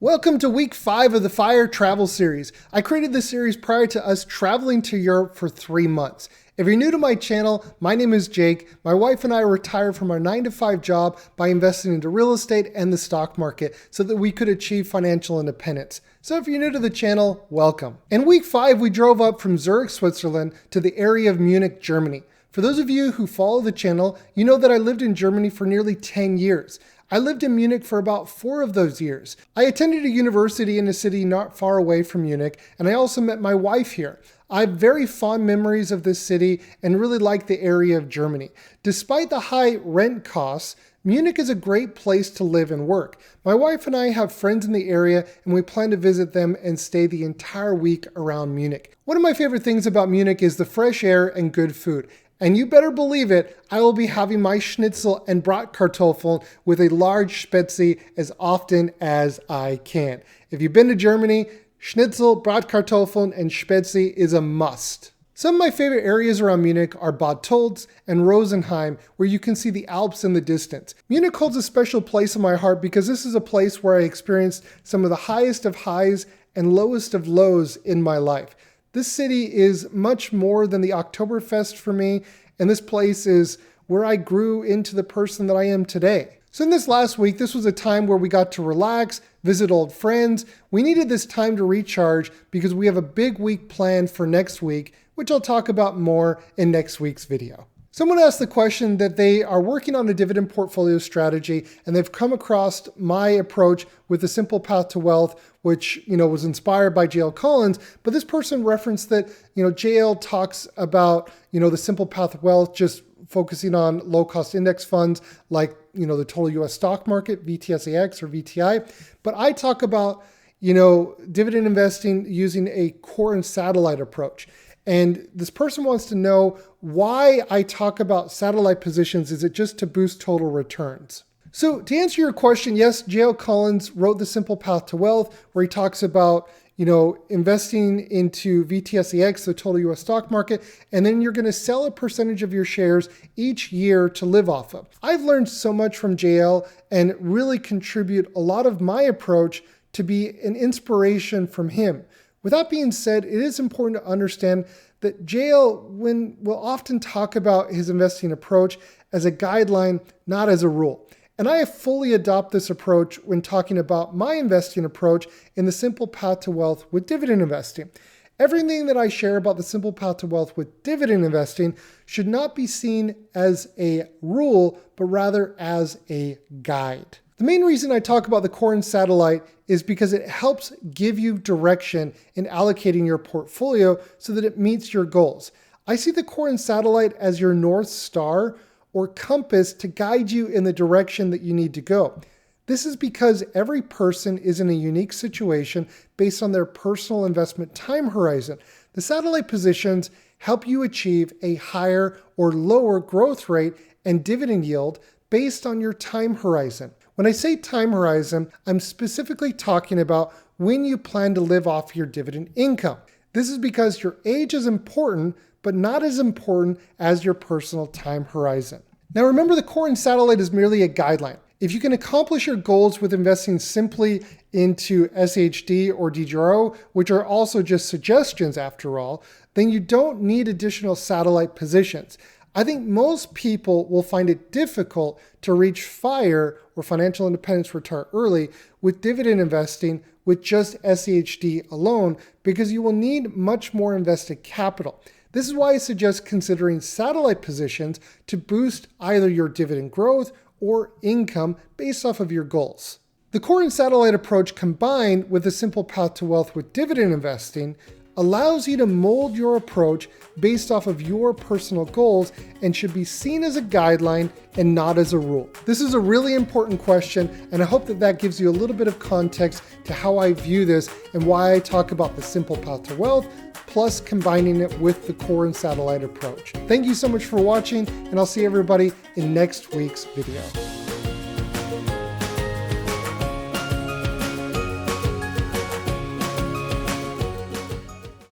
Welcome to week 5 of the F.I.R.E travel series. I created this series prior to us traveling to Europe for 3 months. If you're new to my channel, my name is Jake. My wife and I retired from our 9-to-5 job by investing into real estate and the stock market so that we could achieve financial independence. So if you're new to the channel, welcome. In week 5, we drove up from Zurich, Switzerland to the area of Munich, Germany. For those of you who follow the channel, you know that I lived in Germany for nearly 10 years. I lived in Munich for about 4 of those years. I attended a university in a city not far away from Munich, and I also met my wife here. I have very fond memories of this city and really like the area of Germany. Despite the high rent costs, Munich is a great place to live and work. My wife and I have friends in the area, and we plan to visit them and stay the entire week around Munich. One of my favorite things about Munich is the fresh air and good food. And you better believe it, I will be having my schnitzel and Bratkartoffeln with a large Spätzle as often as I can. If you've been to Germany, schnitzel, Bratkartoffeln, and Spätzle is a must. Some of my favorite areas around Munich are Bad Tölz and Rosenheim, where you can see the Alps in the distance. Munich holds a special place in my heart because this is a place where I experienced some of the highest of highs and lowest of lows in my life. This city is much more than the Oktoberfest for me, and this place is where I grew into the person that I am today. So in this last week, this was a time where we got to relax, visit old friends. We needed this time to recharge because we have a big week planned for next week, which I'll talk about more in next week's video. Someone asked the question that they are working on a dividend portfolio strategy and they've come across my approach with the Simple Path to Wealth, which was inspired by J.L. Collins. But this person referenced that J.L. talks about the Simple Path to Wealth just focusing on low-cost index funds like the total U.S. stock market, VTSAX or VTI. But I talk about dividend investing using a core and satellite approach. And this person wants to know why I talk about satellite positions. Is it just to boost total returns? So to answer your question, yes, J.L. Collins wrote The Simple Path to Wealth, where he talks about, investing into VTSAX, the total U.S. stock market, and then you're going to sell a percentage of your shares each year to live off of. I've learned so much from J.L. and really contribute a lot of my approach to be an inspiration from him. With that being said, it is important to understand that J.L. will often talk about his investing approach as a guideline, not as a rule. And I fully adopt this approach when talking about my investing approach in the Simple Path to Wealth with dividend investing. Everything that I share about the Simple Path to Wealth with dividend investing should not be seen as a rule, but rather as a guide. The main reason I talk about the core and satellite is because it helps give you direction in allocating your portfolio so that it meets your goals. I see the core and satellite as your North Star or compass to guide you in the direction that you need to go. This is because every person is in a unique situation based on their personal investment time horizon. The satellite positions help you achieve a higher or lower growth rate and dividend yield based on your time horizon. When I say time horizon, I'm specifically talking about when you plan to live off your dividend income. This is because your age is important, but not as important as your personal time horizon. Now remember, the core and satellite is merely a guideline. If you can accomplish your goals with investing simply into SHD or DGRO, which are also just suggestions after all, then you don't need additional satellite positions. I think most people will find it difficult to reach FIRE or financial independence, retire early, with dividend investing with just SHD alone, because you will need much more invested capital. This is why I suggest considering satellite positions to boost either your dividend growth or income based off of your goals. The core and satellite approach combined with the Simple Path to Wealth with dividend investing allows you to mold your approach based off of your personal goals and should be seen as a guideline and not as a rule. This is a really important question, and I hope that gives you a little bit of context to how I view this and why I talk about the Simple Path to Wealth, plus combining it with the core and satellite approach. Thank you so much for watching, and I'll see everybody in next week's video.